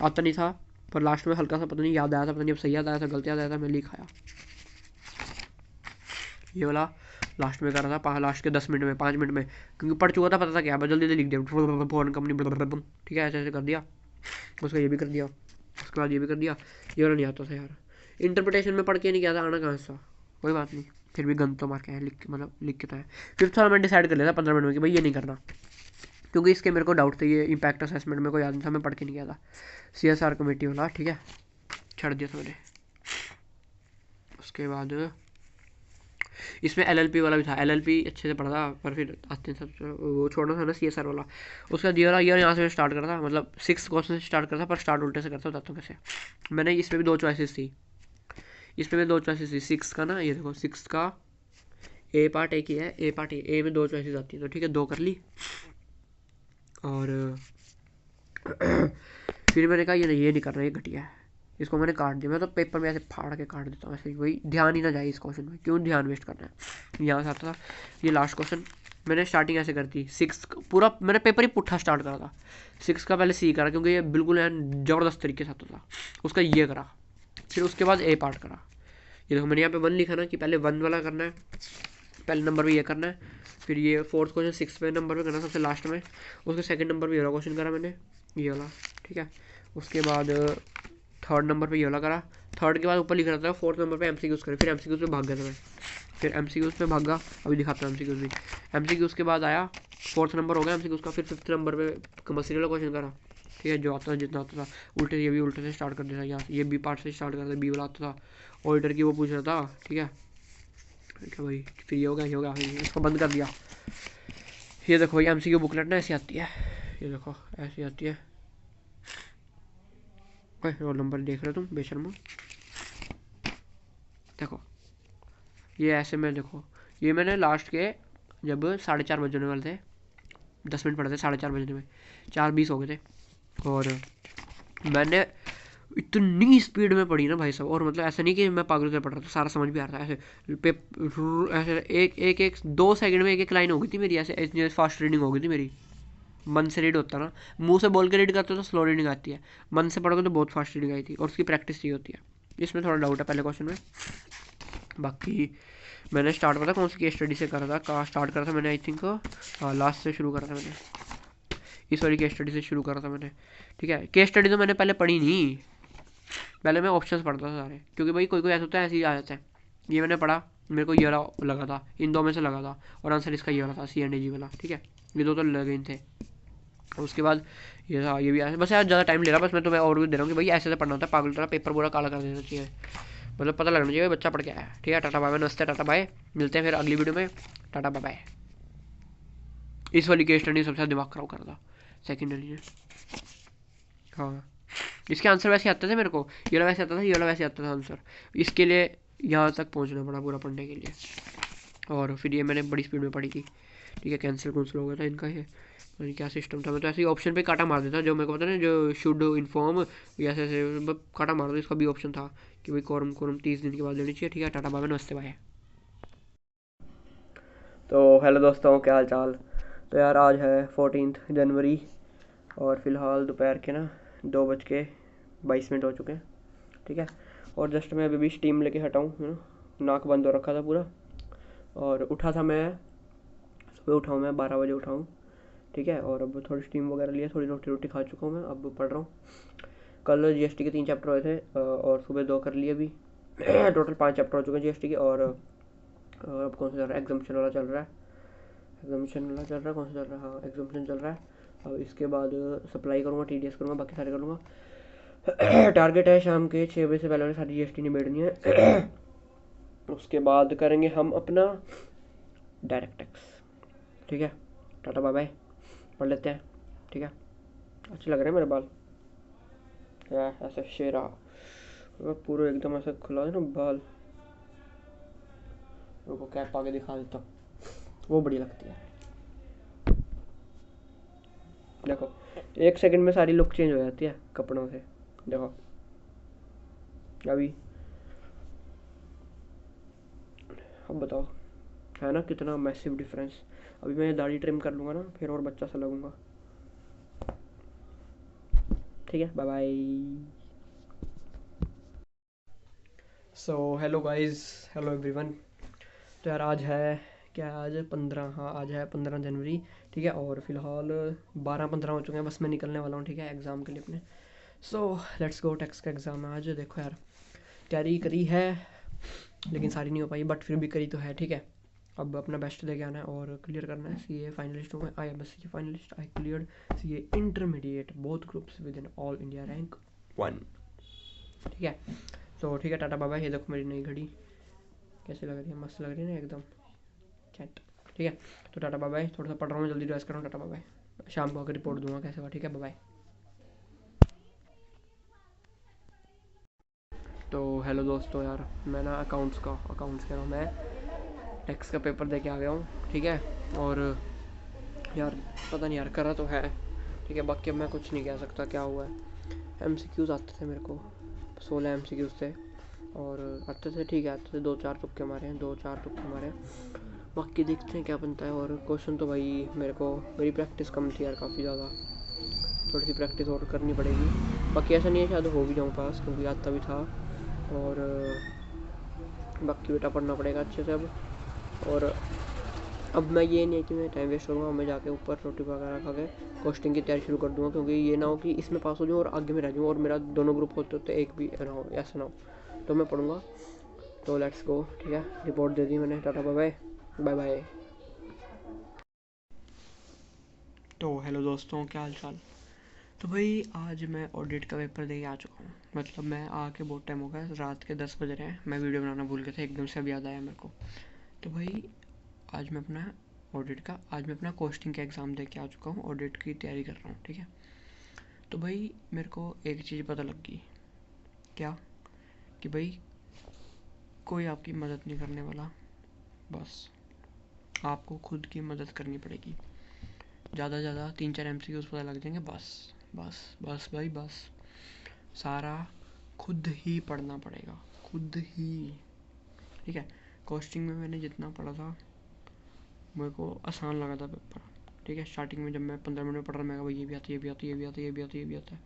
आता नहीं था, पर लास्ट में हल्का सा पता नहीं याद आया था, पता नहीं अब सही याद आया था गलत याद आया था, मैं लिखाया ये वाला लास्ट में कर रहा था, लास्ट के 10 मिनट में 5 मिनट में, क्योंकि पढ़ चुका था, पता था क्या, बस जल्दी जल्दी लिख दिया फोन कंपनी, ठीक है, ऐसे ऐसे कर दिया। उसका ये भी कर दिया, उसके बाद ये भी कर दिया। ये वाला नहीं आता था यार, इंटरप्रिटेशन में पढ़ के नहीं किया था, आना कहाँ से, कोई बात नहीं, फिर भी गंद तो मार के है, लिख के मतलब लिख के था। फिफ्थ वाला मैं डिसाइड कर लिया था 15 मिनट में कि भाई ये नहीं करना, क्योंकि इसके मेरे को डाउट थे, ये इम्पैक्ट असेसमेंट मेरे को याद नहीं था, मैं पढ़ के नहीं गया था। CSR कमेटी वाला, ठीक है, छड़ दिया था मैंने। उसके बाद इसमें LLP वाला भी था, LLP अच्छे से पढ़ा था, पर फिर आते सब वो छोड़ना था ना CSR वाला। उसका दिया वाला ईयर यहाँ से स्टार्ट करा था, मतलब 6 क्वेश्चन से स्टार्ट करा था, पर स्टार्ट उल्टे से करता बताता हूँ कैसे। मैंने इसमें भी 2 चॉइसेस थी, इसमें भी 2 चॉइसेस थी, 6 का ना, ये देखो 6 का ए पार्ट एक ही है, ए पार्ट ए में 2 चॉइसेस आती हैं, तो ठीक है 2 कर ली। और फिर मैंने कहा ये नहीं करना, ये घटिया है, इसको मैंने काट दिया। मैं तो पेपर में ऐसे फाड़ के काट देता हूँ ऐसे ही, वही ध्यान ही ना जाए इस क्वेश्चन में, क्यों ध्यान वेस्ट करना है। यहाँ से आता था ये लास्ट क्वेश्चन, मैंने स्टार्टिंग ऐसे कर दी, 6 पूरा मैंने पेपर ही पुट्ठा स्टार्ट करा था। 6 का पहले सी करा, क्योंकि ये बिल्कुल ज़बरदस्त तरीके से आता था, उसका ये करा, फिर उसके बाद ए पार्ट करा। ये देखो मैंने यहाँ पे 1 लिखा ना, कि पहले 1 वाला करना है, पहले नंबर पे ये करना है, फिर ये फोर्थ क्वेश्चन 6वें नंबर पे करना सबसे लास्ट में, उसके सेकंड नंबर पे ये वाला क्वेश्चन करा मैंने, ये वाला, ठीक है। उसके बाद थर्ड नंबर पे ये वाला करा, थर्ड के बाद ऊपर लिख रहा था फोर्थ नंबर पे MCQs करे, फिर MCQs पे भाग गया था मैं, फिर MCQs पे भागा, अभी दिखाता हूँ MCQs भी। MCQs के बाद आया, फोर्थ नंबर हो गया MCQs का, फिर 5th नंबर पे कंपल्सरी वाला क्वेश्चन करा, ठीक है, जो आता था जितना आता था उल्टे, ये भी उल्टे से स्टार्ट कर देता, यहाँ ये बी पार्ट से स्टार्ट करता, बी वाला आता था, ऑडिटर की वो पूछ रहा था, ठीक है, क्या भाई, फिर ये हो गया, ये हो गया, इसको बंद कर दिया। ये देखो भाई MCQ बुकलेट ना ऐसी आती है, ये देखो ऐसी आती है, रोल नंबर देख रहे हो तुम बेशर्मो, देखो ये ऐसे में, देखो ये मैंने लास्ट के जब 4:30 बजने वाले थे, 10 मिनट पड़े थे 4:30 बजने में, 4:20 हो गए थे, और मैंने इतनी स्पीड में पढ़ी ना भाई साहब, और मतलब ऐसा नहीं कि मैं पागल से पढ़ रहा था, सारा समझ भी आ रहा था, ऐसे एक 2 सेकंड में एक लाइन हो गई थी मेरी, ऐसे फास्ट रीडिंग हो गई थी मेरी। मन से रीड होता ना, मुंह से बोल के रीड करते हो तो स्लो रीडिंग आती है, मन से पढ़ोगे तो बहुत फास्ट रीडिंग आई थी, और उसकी प्रैक्टिस चाहिए होती है। इसमें थोड़ा डाउट है पहले क्वेश्चन में, बाकी मैंने स्टार्ट करा था कौन सी केस स्टडी से करा था, कहाँ स्टार्ट करा था मैंने, आई थिंक लास्ट से शुरू करा था मैंने, इस वाली केस स्टडी से शुरू करा था मैंने, ठीक है। केस स्टडी तो मैंने पहले पढ़ी नहीं, पहले मैं ऑप्शंस पढ़ता था सारे, क्योंकि भाई कोई कोई ऐसा होता है ऐसे ही आ जाता है। ये मैंने पढ़ा, मेरे को ये वाला लगा था, इन 2 में से लगा था, और आंसर इसका ये वाला था, CNDG वाला, ठीक है, ये 2 तो लगे थे। उसके बाद ये था, ये भी ऐसे, बस यार ज़्यादा टाइम ले रहा, बस मैं तुम्हें और भी दे रहा हूँ कि भाई ऐसे पढ़ना होता है, पागल तरह पेपर पूरा काला कर देना चाहिए, मतलब पता लगना चाहिए बच्चा पढ़ के आया, ठीक है। टाटा बाय बाय, नमस्ते, टाटा बाय, मिलते हैं फिर अगली वीडियो में, टाटा बाय बाय। इस वाली केस स्टडी सबसे दिमाग खराब कर रहा था सेकेंडरी ने, हाँ इसके आंसर वैसे आते थे मेरे को, ये वाला वैसे आता था, ये वाला वैसे आता था आंसर, इसके लिए यहाँ तक पहुँचना पड़ा पूरा पढ़ने के लिए, और फिर ये मैंने बड़ी स्पीड में पढ़ी थी, ठीक है। कैंसिल हो गया था इनका, ये क्या सिस्टम था, मैं तो ऐसे ही ऑप्शन पे काटा मार देता, जो मेरे को पता ना, जो शुड इन्फॉर्म या ऐसे काटा मार दो, इसका भी ऑप्शन था कि भाई कोरम 30 दिन के बाद लेनी चाहिए, ठीक है। टाटा बाय, नमस्ते बाय। तो हेलो दोस्तों, क्या हाल चाल। तो यार आज है 14 जनवरी, और फिलहाल दोपहर के ना 2:22 हो चुके हैं, ठीक है। और जस्ट मैं अभी भी स्टीम लेके हटा हूँ, है ना, नाक बंद हो रखा था पूरा, और उठा था मैं सुबह, उठा हूँ मैं 12 बजे उठा हूँ, ठीक है। और अब थोड़ी स्टीम वगैरह लिया, थोड़ी रोटी रोटी खा चुका हूँ मैं, अब पढ़ रहा हूँ। कल GST के 3 चैप्टर हुए थे, और सुबह 2 कर लिए अभी टोटल 5 चैप्टर हो चुके हैं GST के, और अब कौन सा चल रहा है, एग्जाम्पशन वाला चल रहा है, एग्जाम्पशन वाला चल रहा है, कौन सा चल रहा है, हाँ एग्जाम्पशन चल रहा है। अब इसके बाद सप्लाई करूँगा, TDS करूँगा, बाकी सारे करूँगा। टारगेट है शाम के 6 बजे से पहले सारी जीएसटी निबेड़नी है। उसके बाद करेंगे हम अपना डायरेक्ट टैक्स। ठीक है, टाटा बाय बाय, पढ़ लेते हैं। ठीक है, अच्छे लग रहे हैं मेरे बाल, या ऐसे शेरा पूरा एकदम ऐसे खुला है ना बाल। रुको कैप आगे दिखा देता हूँ, वो बढ़िया लगती है। देखो 1 सेकंड में सारी लुक चेंज हो जाती है कपड़ों से। देखो अभी, अब बताओ है ना कितना मैसिव डिफरेंस। अभी मैं दाढ़ी ट्रिम कर लूँगा ना, फिर और बच्चा सा लगूंगा। ठीक है, bye bye. So hello guys, hello everyone. तो यार आज है क्या है, आज 15, हाँ आज है 15 जनवरी। ठीक है, और फिलहाल 12-15 हो चुके हैं, बस मैं निकलने वाला हूँ ठीक है एग्ज़ाम के लिए अपने। सो लेट्स गो, टैक्स का एग्ज़ाम है आज। देखो यार तैयारी करी है लेकिन सारी नहीं हो पाई, बट फिर भी करी तो है। ठीक है, अब अपना बेस्ट देके आना है और क्लियर करना है। सीए फाइनलिस्ट हूँ मैं, I am a CA finalist, I cleared CA intermediate both groups within all India rank 1। ठीक है, तो ठीक है, टाटा बाबा। ये देखो मेरी नई घड़ी कैसे लग रही है, मस्त लग रही है ना एकदम कैट। ठीक है, तो टाटा बाय बाय, थोड़ा सा पढ़ रहा हूँ, जल्दी ड्रेस कर रहा हूँ। टाटा बाय बाय, शाम को आकर रिपोर्ट दूंगा कैसे हुआ। ठीक है, बाय बाय। तो हेलो दोस्तों, यार मैं ना अकाउंट्स कह रहा हूँ मैं, टैक्स का पेपर दे के आ गया हूँ। ठीक है, और यार पता नहीं यार, करा तो है। ठीक है, बाकी अब मैं कुछ नहीं कह सकता क्या हुआ है। एमसीक्यूज़ आते थे मेरे को, 16 एमसीक्यूज़ थे, और आते थे ठीक है, आते थे 2-4 तुक्के मारे हैं, 2-4 तुक्के मारे हैं। बाकी देखते हैं क्या बनता है। और क्वेश्चन तो भाई मेरी प्रैक्टिस कम थी यार, काफ़ी ज़्यादा, थोड़ी सी प्रैक्टिस और करनी पड़ेगी। बाकी ऐसा नहीं है, शायद हो भी जाऊँ पास, क्योंकि आता भी था। और बाकी बेटा पढ़ना पड़ेगा अच्छे से अब। और अब मैं ये नहीं है कि मैं टाइम वेस्ट करूँगा, मैं जाके ऊपर रोटी वगैरह खा के कोस्टिंग की तैयारी शुरू कर दूँगा, क्योंकि ये ना हो कि इसमें पास हो जाऊँ और आगे में रह जाऊँ और मेरा दोनों ग्रुप होते होते एक भी ना हो, ऐसा ना हो। तो मैं पढ़ूँगा। तो लेट्स गो। ठीक है, रिपोर्ट दे दी मैंने, tata bye bye, bye bye. तो हेलो दोस्तों, क्या हाल चाल। तो भाई आज मैं ऑडिट का पेपर दे के आ चुका हूँ, मतलब मैं आके बहुत टाइम हो गया, रात के 10 बज रहे हैं। मैं वीडियो बनाना भूल गया था, एकदम से अब याद आया मेरे को। तो भाई आज मैं अपना आज मैं अपना कोस्टिंग का एग्ज़ाम दे के आ चुका हूँ, ऑडिट की तैयारी कर रहा हूँ। ठीक है, तो भाई मेरे को एक चीज़ पता लग गई। क्या? कि भाई कोई आपकी मदद नहीं करने वाला, बस आपको खुद की मदद करनी पड़ेगी। ज़्यादा से ज़्यादा 3-4 एमसीक्यूज़ पता लग जाएंगे, बस बस बस भाई बस। सारा खुद ही पढ़ना पड़ेगा, खुद ही। ठीक है, कोस्टिंग में मैंने जितना पढ़ा था, मेरे को आसान लगा था पेपर। ठीक है, स्टार्टिंग में जब मैं 15 मिनट में पढ़ रहा, मैं भाई ये भी आता है, ये भी आता है, ये भी आता है, ये भी आता है, ये भी आता है।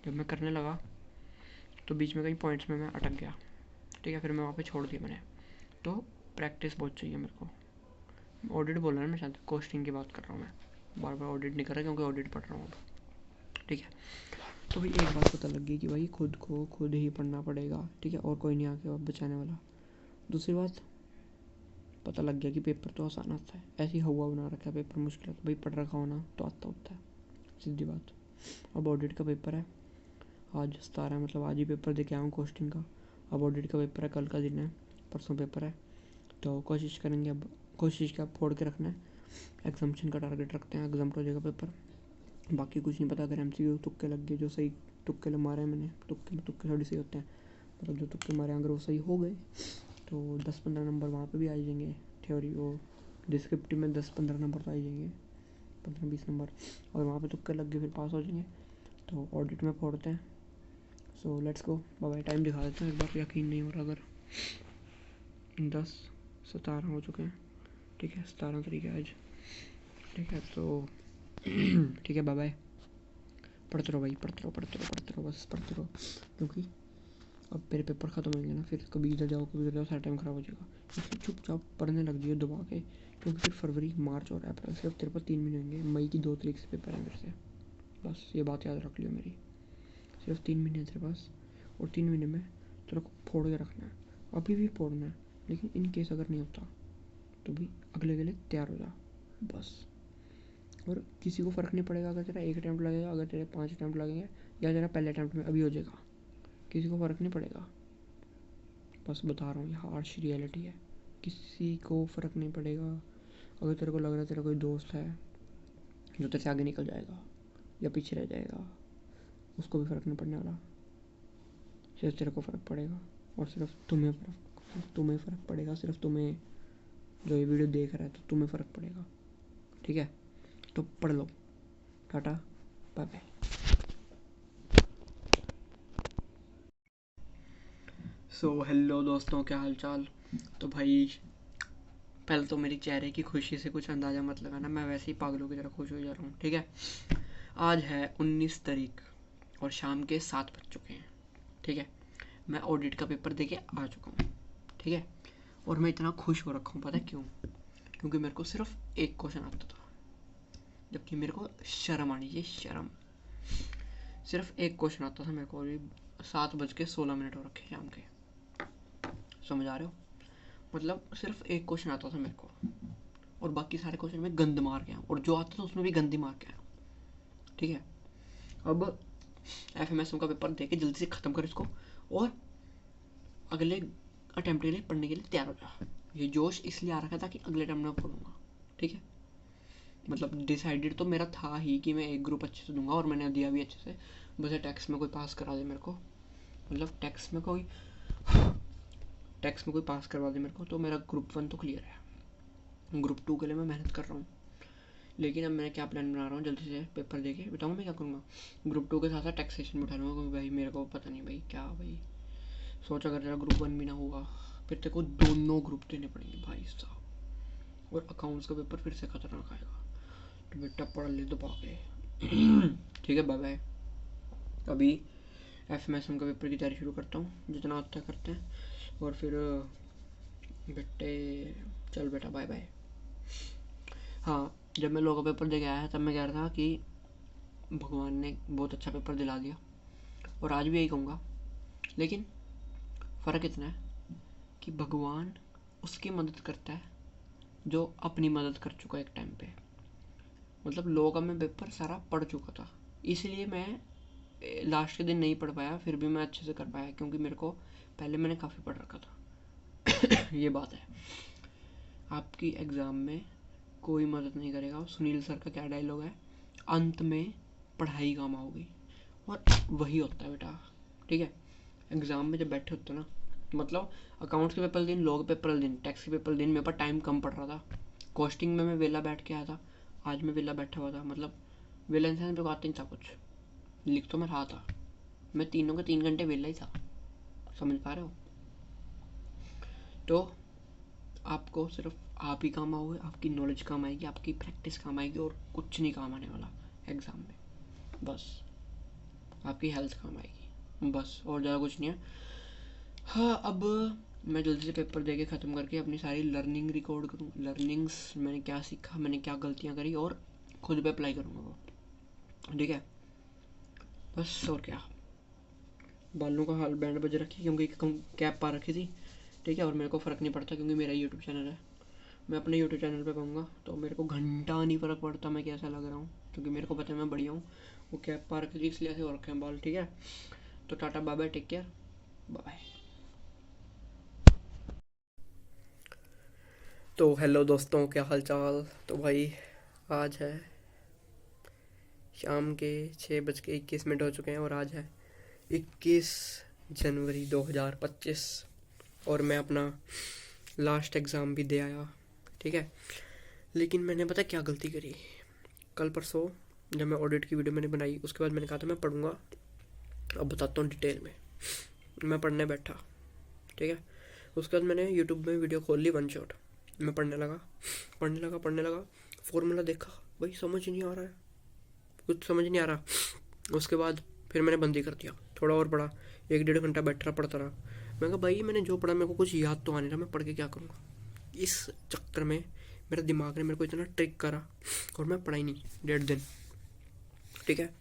जब मैं करने लगा तो बीच में कई पॉइंट्स में मैं अटक गया। ठीक है, फिर मैं वहाँ पे छोड़ दिया मैंने। तो प्रैक्टिस बहुत चाहिए मेरे को। ऑडिट बोल रहा है, मैं शायद कोस्टिंग की बात कर रहा हूँ, मैं बार बार ऑडिट नहीं कर रहा क्योंकि ऑडिट पढ़ रहा हूँ अब। ठीक है, तो भाई एक बात पता लग गई कि भाई खुद को खुद ही पढ़ना पड़ेगा। ठीक है, और कोई नहीं आके बचाने वाला। दूसरी बात, पता लग गया कि पेपर तो आसान आता है, ऐसी हवा बना रखा है पेपर मुश्किल है, तो भाई पढ़ रखा होना तो आता होता है, सीधी बात। अब ऑडिट का पेपर है, आज 17 है, मतलब आज ही पेपर दे के आया हूँ कोस्टिंग का। अब ऑडिट का पेपर है, कल का दिन है, परसों पेपर है। तो कोशिश करेंगे, अब कोशिश क्या फोड़ के रखना है। एग्जामिशन का टारगेट रखते हैं, एग्जाम हो जाएगा पेपर। बाकी कुछ नहीं पता, अगर एमसीक्यू तुक्के लग गए, जो सही तुक्के मारे हैं मैंने, तुक्के थोड़ी सही होते हैं, मतलब जो तुक्के मारे अगर वो सही हो गए तो 10-15 नंबर वहाँ पे भी आ जाएंगे। थ्योरी वो डिस्क्रिप्टिव में 10-15 नंबर तो आ जाएंगे, 15-20 नंबर। और वहाँ पे तुक्के लग गए फिर पास हो जाएंगे। तो ऑडिट में फोड़ते हैं। So let's go, bye. Time दिखा देते हैं एक बार, यकीन नहीं हो रहा अगर। 10:17 हो चुके हैं। ठीक है, 17 तारीख है आज। ठीक है, तो ठीक है, बाय। पढ़ते रहो भाई, पढ़ते रहो, पढ़ते रहो, पढ़ते रहो, बस पढ़ते रहो, क्योंकि अब मेरे पेपर ख़त्म होंगे ना, फिर कभी इधर जाओ कभी उधर जाओ, सारा टाइम ख़राब हो जाएगा। इसलिए चुपचाप पढ़ने लग जाइए दबा के, क्योंकि फिर फरवरी, मार्च और अप्रैल सिर्फ तेरे पास 3 महीने होंगे। मई की 2 तारीख से पेपर है मेरे से, बस ये बात याद रख लियो मेरी। सिर्फ 3 महीने हैं तेरे पास, और 3 महीने में तेरे को फोड़ के रखना है, अभी भी फोड़ना है। लेकिन इन केस अगर नहीं होता तो भी अगले के लिए तैयार हो जा, बस। और किसी को फ़र्क नहीं पड़ेगा अगर तेरा 1 अटैम्प्ट लगेगा, अगर तेरे 5 अटैम्प्ट लगेंगे, या तेरा पहले अटैम्प्ट में अभी हो जाएगा, किसी को फ़र्क नहीं पड़ेगा। बस बता रहा हूँ, ये हार्श रियलिटी है, किसी को फ़र्क नहीं पड़ेगा। अगर तेरे को लग रहा है तेरा कोई दोस्त है जो तेरे से आगे निकल जाएगा या पीछे रह जाएगा, उसको भी फ़र्क नहीं पड़ने वाला, सिर्फ तेरे को फ़र्क पड़ेगा, और सिर्फ तुम्हें फ़र्क पड़ेगा, सिर्फ तुम्हें, जो ये वीडियो देख रहा है तो तुम्हें फ़र्क पड़ेगा, ठीक है? तो पढ़ लो। Tata, bye bye. हेलो दोस्तों, क्या हाल चाल। तो भाई, पहले तो मेरी चेहरे की खुशी से कुछ अंदाज़ा मत लगाना, मैं वैसे ही पागलों की तरह खुश हो जा रहा हूँ, ठीक है? आज है 19 तारीख और शाम के 7 बज चुके हैं, ठीक है? मैं ऑडिट का पेपर देके आ चुका हूँ, ठीक है? और मैं इतना खुश हो रखा हूँ, पता है क्यों? क्योंकि मेरे को सिर्फ एक क्वेश्चन आता था, जबकि मेरे को शर्म आनी चाहिए, शर्म। सिर्फ एक क्वेश्चन आता था मेरे को, अभी 7:16 हो रखे शाम के, समझ आ रहे हो? मतलब सिर्फ एक क्वेश्चन आता था मेरे को, और बाकी सारे क्वेश्चन में गंद मार के आया, और जो आता था उसमें भी गंदी मार के आया, ठीक है? अब FMSM का पेपर दे के जल्दी से ख़त्म कर इसको, और अगले अटैम्प्ट के लिए पढ़ने के लिए तैयार हो जा। ये जोश इसलिए आ रखा था कि अगले अटैम्प्ट में पढ़ूंगा, ठीक है? मतलब डिसाइडेड तो मेरा था ही कि मैं एक ग्रुप अच्छे से दूंगा, और मैंने दिया भी अच्छे से, बस टैक्स में कोई पास करा दे मेरे को, मतलब टैक्स में कोई पास करवा दे मेरे को, तो मेरा ग्रुप 1 तो क्लियर है। ग्रुप 2 के लिए मैं मेहनत कर रहा हूँ, लेकिन अब मैं क्या प्लान बना रहा हूँ, जल्दी से पेपर देके बताऊँ मैं क्या करूँगा। ग्रुप 2 के साथ साथ टैक्सेशन भी उठा लूँगा, क्योंकि भाई मेरे को पता नहीं भाई क्या, भाई सोच अगर तेरा ग्रुप 1 भी ना हुआ, फिर तेरे को दोनों ग्रुप देने पड़ेंगे भाई साहब, और अकाउंट्स का पेपर फिर से खतरनाक आएगा, तो बेटा पढ़ ले तो पाके। ठीक है, बाय बाय। अभी FMSM का पेपर की तैयारी शुरू करता हूँ, जितना आता है करते हैं, और फिर बेटे चल बेटा, बाय बाय। हाँ, जब मैं लॉ का पेपर दे के आया तब मैं कह रहा था कि भगवान ने बहुत अच्छा पेपर दिला दिया, और आज भी यही कहूँगा, लेकिन फ़र्क इतना है कि भगवान उसकी मदद करता है जो अपनी मदद कर चुका है एक टाइम पे। मतलब लॉ का मैं पेपर सारा पढ़ चुका था, इसलिए मैं लास्ट के दिन नहीं पढ़ पाया, फिर भी मैं अच्छे से कर पाया, क्योंकि मेरे को पहले मैंने काफ़ी पढ़ रखा था। ये बात है, आपकी एग्ज़ाम में कोई मदद नहीं करेगा। सुनील सर का क्या डायलॉग है, अंत में पढ़ाई काम आओगी, और वही होता है बेटा, ठीक है? एग्ज़ाम में जब बैठे होते हो ना, मतलब अकाउंट्स के पेपर दिन, लॉ के पेपर दिन, टैक्स के पेपर दिन, मेरे पास टाइम कम पड़ रहा था। कॉस्टिंग में मैं वेला बैठ के आया था, आज मैं वेला बैठा हुआ था, मतलब वेला इंसान मेरे को आता नहीं था कुछ, लिख तो मैं रहा था, मैं तीनों के 3 घंटे वेला ही था, समझ पा रहे हो? तो आपको सिर्फ आप ही काम आओगे, आपकी नॉलेज काम आएगी, आपकी प्रैक्टिस काम आएगी, और कुछ नहीं काम आने वाला एग्ज़ाम में, बस आपकी हेल्थ काम आएगी, बस, और ज़्यादा कुछ नहीं है। हाँ, अब मैं जल्दी से पेपर दे के ख़त्म करके अपनी सारी लर्निंग रिकॉर्ड करूँ, लर्निंग्स, मैंने क्या सीखा, मैंने क्या गलतियाँ करी, और खुद पे अप्लाई करूँगा वो, ठीक है? बस, और क्या। बालों का हाल बैंड बज रखी, क्योंकि कैप पा रखी थी, ठीक है? और मेरे को फ़र्क नहीं पड़ता, क्योंकि मेरा यूट्यूब चैनल है, मैं अपने यूट्यूब चैनल पे पाऊँगा, तो मेरे को घंटा नहीं फ़र्क पड़ता मैं कैसा लग रहा हूँ, क्योंकि मेरे को पता है मैं बढ़िया हूँ। वो कैप पा रखी थी इसलिए ऐसे हो रखे हैं बाल, ठीक है? तो tata, bye bye, take care, bye bye. तो हेलो दोस्तों, क्या हाल चाल। तो भाई, आज है शाम के 6:21 हो चुके हैं, और आज है 21 जनवरी 2025, और मैं अपना लास्ट एग्ज़ाम भी दे आया, ठीक है? लेकिन मैंने पता क्या गलती करी, कल परसों जब मैं ऑडिट की वीडियो मैंने बनाई, उसके बाद मैंने कहा था मैं पढ़ूंगा, अब बताता हूँ डिटेल में। मैं पढ़ने बैठा, ठीक है? उसके बाद मैंने यूट्यूब में वीडियो खोल ली, वन शॉट, मैं पढ़ने लगा, फॉर्मूला देखा, भाई समझ नहीं आ रहा है, कुछ समझ नहीं आ रहा। उसके बाद फिर मैंने बंद ही कर दिया, थोड़ा और पढ़ा, 1-1.5 घंटा बैठ रहा, पढ़ता रहा। मैं कहा भाई मैंने जो पढ़ा मेरे को कुछ याद तो आने रहा, मैं पढ़ के क्या करूँगा? इस चक्कर में मेरे दिमाग ने मेरे को इतना ट्रिक करा, और मैं पढ़ा ही नहीं 1.5 दिन, ठीक है?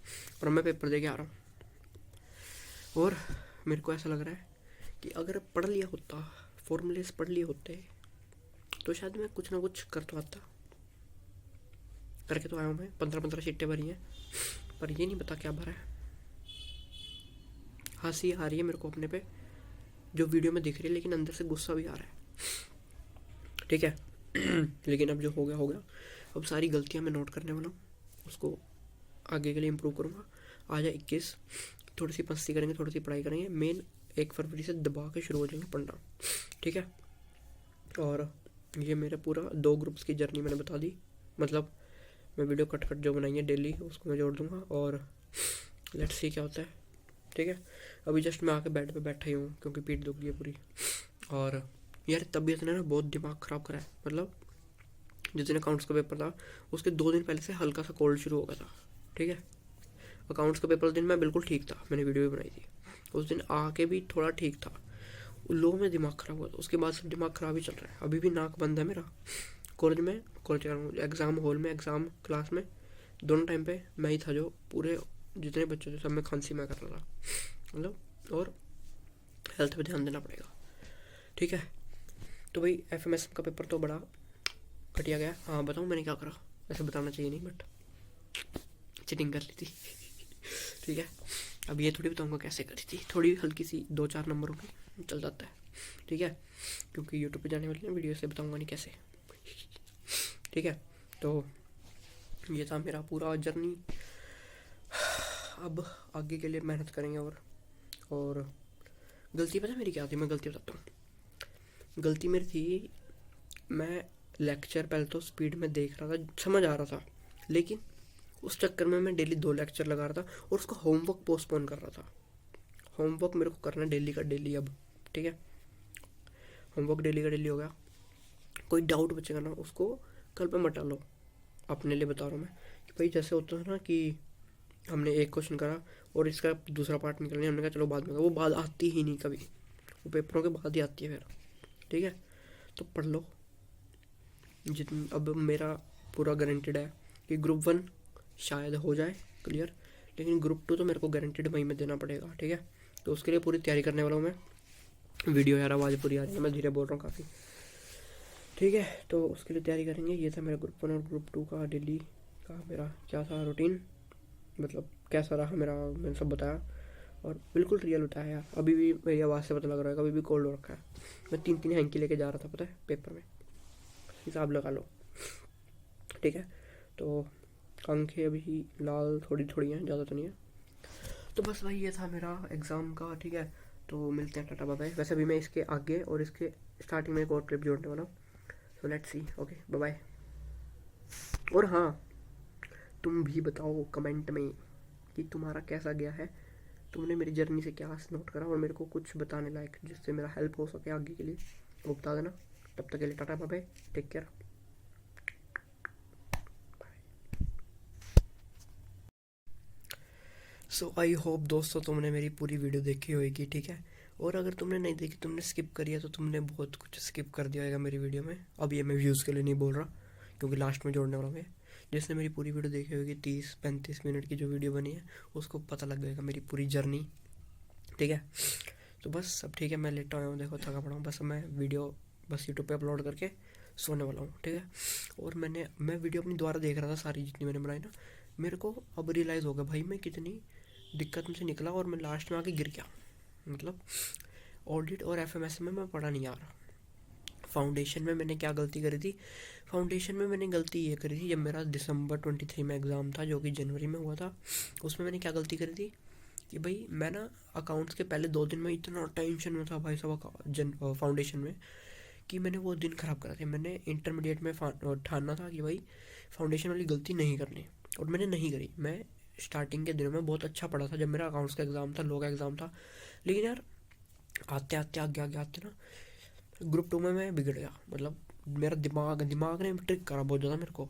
और मैं पेपर दे के आ रहा हूँ, और मेरे को ऐसा लग रहा है कि अगर पढ़ लिया होता, फॉर्मूलेस पढ़ लिए होते, तो शायद मैं कुछ ना कुछ कर तो आता, करके तो आया हूँ मैं, 15-15 शीटें भरी हैं, पर ये नहीं पता क्या भरा है। हंसी आ रही है मेरे को अपने पे जो वीडियो में दिख रही है, लेकिन अंदर से गुस्सा भी आ रहा है, ठीक है। लेकिन अब जो हो गया हो गया। अब सारी गलतियाँ मैं नोट करने वाला हूँ, उसको आगे के लिए इम्प्रूव करूँगा। आज है 21, थोड़ी सी मस्ती करेंगे, थोड़ी सी पढ़ाई करेंगे। मेन 1 फरवरी से दबा के शुरू हो जाएंगे पढ़ना, ठीक है। और ये मेरे पूरा 2 ग्रुप्स की जर्नी मैंने बता दी, मतलब मैं वीडियो कट जो बनाई है डेली उसको मैं जोड़ दूँगा, और लेट्स सी क्या होता है, ठीक है। अभी जस्ट मैं आके बेड पे बैठा ही हूँ क्योंकि पीठ दुख गई है पूरी। और यार तबीयत ने ना बहुत दिमाग ख़राब करा है, मतलब जिस दिन अकाउंट्स का पेपर था उसके 2 दिन पहले से हल्का सा कोल्ड शुरू हो गया था, ठीक है। अकाउंट्स का पेपर दिन मैं बिल्कुल ठीक था, मैंने वीडियो भी बनाई थी उस दिन, आके भी थोड़ा ठीक था, लो में दिमाग ख़राब हुआ था, उसके बाद से दिमाग ख़राब ही चल रहा है। अभी भी नाक बंद है मेरा। कॉलेज एग्ज़ाम हॉल में, एग्ज़ाम क्लास में, दोनों टाइम पे मैं ही था जो पूरे जितने बच्चे थे सब में खांसी मैं कर रहा था, मतलब। और हेल्थ पे ध्यान देना पड़ेगा, ठीक है। तो भाई FMS का पेपर तो बड़ा घटिया गया। हाँ बताऊँ मैंने क्या करा, ऐसे बताना चाहिए नहीं बट चीटिंग कर ली थी। ठीक है, अब ये थोड़ी बताऊँगा कैसे करी थी, थोड़ी हल्की सी 2-4 नंबरों की चल जाता है, ठीक है, क्योंकि यूट्यूब पे जाने वाली ना वीडियो से बताऊँगा नहीं कैसे, ठीक है। तो ये था मेरा पूरा जर्नी। अब आगे के लिए मेहनत करेंगे। और गलती पता मेरी क्या थी, मैं गलती बताता हूँ। गलती मेरी थी, मैं लेक्चर पहले तो स्पीड में देख रहा था, समझ आ रहा था, लेकिन उस चक्कर में मैं डेली 2 लेक्चर लगा रहा था और उसका होमवर्क पोस्टपोन कर रहा था। होमवर्क मेरे को करना डेली का डेली अब, ठीक है। होमवर्क डेली का डेली हो गया। कोई डाउट बचेगा ना उसको कल पे मटा लो, अपने लिए बता रहा हूँ मैं, कि भाई जैसे होता है ना कि हमने एक क्वेश्चन करा और इसका दूसरा पार्ट निकलने, हमने कहा चलो बाद में, वो बात आती ही नहीं कभी, वो पेपरों के बाद ही आती है फिर, ठीक है। तो पढ़ लो जितनी। अब मेरा पूरा गारंटेड है कि ग्रुप 1 शायद हो जाए क्लियर, लेकिन ग्रुप 2 तो मेरे को गारंटेड मई में देना पड़ेगा, ठीक है। तो उसके लिए पूरी तैयारी करने वाला हूँ मैं। वीडियो यार आवाज़ पूरी आ रही है, मैं धीरे बोल रहा हूँ काफ़ी, ठीक है। तो उसके लिए तैयारी करेंगे। ये था मेरा ग्रुप 1 और ग्रुप 2 का डेली का मेरा क्या था रूटीन, मतलब कैसा रहा मेरा, मैंने सब बताया और बिल्कुल रियल बताया यार। अभी भी मेरी आवाज़ से पता लग रहा है अभी भी कोल्ड हो रखा है। मैं 3-3 हैंकी लेके जा रहा था पता है पेपर में, हिसाब लगा लो, ठीक है। तो आंखें अभी लाल थोड़ी थोड़ी हैं, ज़्यादा तो नहीं है। तो बस भाई ये था मेरा एग्ज़ाम का, ठीक है। तो मिलते हैं, टाटा बाय बाय। वैसे भी मैं इसके आगे और इसके स्टार्टिंग में एक और क्लिप जोड़ने वाला हूँ, so let's see, okay bye bye. और हाँ, तुम भी बताओ कमेंट में कि तुम्हारा कैसा गया है, तुमने मेरी जर्नी से क्या नोट करा, और मेरे को कुछ बताने लायक जिससे मेरा हेल्प हो सके आगे के लिए, वो बता देना। तब तक के लिए tata bye bye, take care. So I hope दोस्तों तुमने मेरी पूरी वीडियो देखी होगी, ठीक है। और अगर तुमने नहीं देखी, तुमने स्किप करी है, तो तुमने बहुत कुछ स्किप कर दिया होगा मेरी वीडियो में। अब ये मैं व्यूज़ के लिए नहीं बोल रहा क्योंकि लास्ट में जोड़ने वाला हूँ। जिसने मेरी पूरी वीडियो देखी होगी 30-35 मिनट की जो वीडियो बनी है, उसको पता लग जाएगा मेरी पूरी जर्नी, ठीक है। तो बस अब ठीक है, मैं लेटा हूँ, देखो थका पड़ा हूँ, बस मैं वीडियो बस यूट्यूब पे अपलोड करके सोने वाला हूँ, ठीक है। और मैं वीडियो अपनी दोबारा देख रहा था, सारी जितनी मैंने बनाई ना, मेरे को अब रियलाइज़ हो गया भाई मैं कितनी दिक्कत में से निकला और मैं लास्ट में आके गिर गया। मतलब ऑडिट और FMS में मैं पढ़ा नहीं यार। फाउंडेशन में मैंने क्या गलती करी थी, फाउंडेशन में मैंने गलती ये करी थी, जब मेरा दिसंबर 23 में एग्ज़ाम था जो कि जनवरी में हुआ था, उसमें मैंने क्या गलती करी थी कि भाई मैं ना अकाउंट्स के पहले 2 दिन में इतना टेंशन में था भाई साहब फाउंडेशन में, कि मैंने वो दिन ख़राब करा था। मैंने इंटरमीडिएट में ठाना था कि भाई फाउंडेशन वाली गलती नहीं करनी, और मैंने नहीं करी। मैं स्टार्टिंग के दिनों में बहुत अच्छा पढ़ा था जब मेरा अकाउंट्स का एग्ज़ाम था, लो का एग्ज़ाम था, लेकिन यार आते आते आगे आते ना ग्रुप 2 में मैं बिगड़ गया। मतलब मेरा दिमाग ने ट्रिक करा बहुत ज़्यादा मेरे को।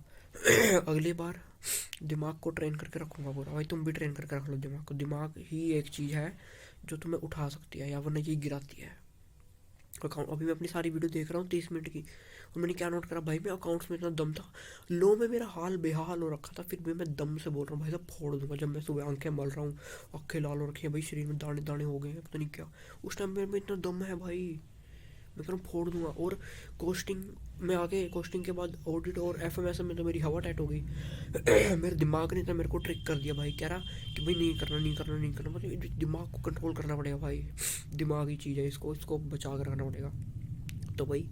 अगली बार दिमाग को ट्रेन करके रखूँगा पूरा। भाई तुम भी ट्रेन करके रख लो दिमाग को, दिमाग ही एक चीज़ है जो तुम्हें उठा सकती है या वरना ये गिराती है। अभी मैं अपनी सारी वीडियो देख रहा हूँ 30 मिनट की, और मैंने क्या नोट करा भाई, मैं अकाउंट्स में इतना दम था, लो में मेरा हाल बेहाल हो रखा था, फिर भी मैं दम से बोल रहा हूँ भाई साहब फोड़ दूंगा। जब मैं सुबह आंखें मल रहा हूँ, आंखें लाल हो रखी है भाई, शरीर में दाने दाने हो गए हैं, पता नहीं क्या, उस टाइम मेरे में इतना दम है भाई, मैं कह रहा हूँ फोड़ दूंगा। और कोस्टिंग मैं आगे कोस्टिंग के बाद ऑडिट और एफएमएस में तो मेरी हवा टाइट हो गई। मेरे दिमाग ने तो मेरे को ट्रिक कर दिया भाई, कह रहा कि भाई नहीं करना नहीं करना नहीं करना, मतलब दिमाग को कंट्रोल करना पड़ेगा भाई, दिमाग ही चीज़ है, इसको इसको बचा कर रखना पड़ेगा। तो भाई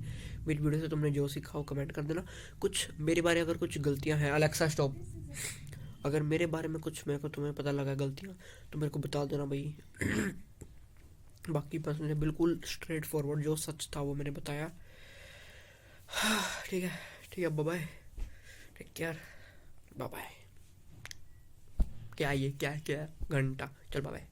मेरी वीडियो से तुमने जो सीखा हो कमेंट कर देना। कुछ मेरे बारे अगर कुछ गलतियां हैं, अलेक्सा स्टॉप, अगर मेरे बारे में कुछ मेरे को तुम्हें पता लगा गलतियां तो मेरे को बता देना भाई। बाकी बस मैंने बिल्कुल स्ट्रेट फॉरवर्ड जो सच था वो मैंने बताया। ठीक है, ठीक है, bye bye, take care, bye bye. क्या ये क्या क्या घंटा, चल बाय बाय।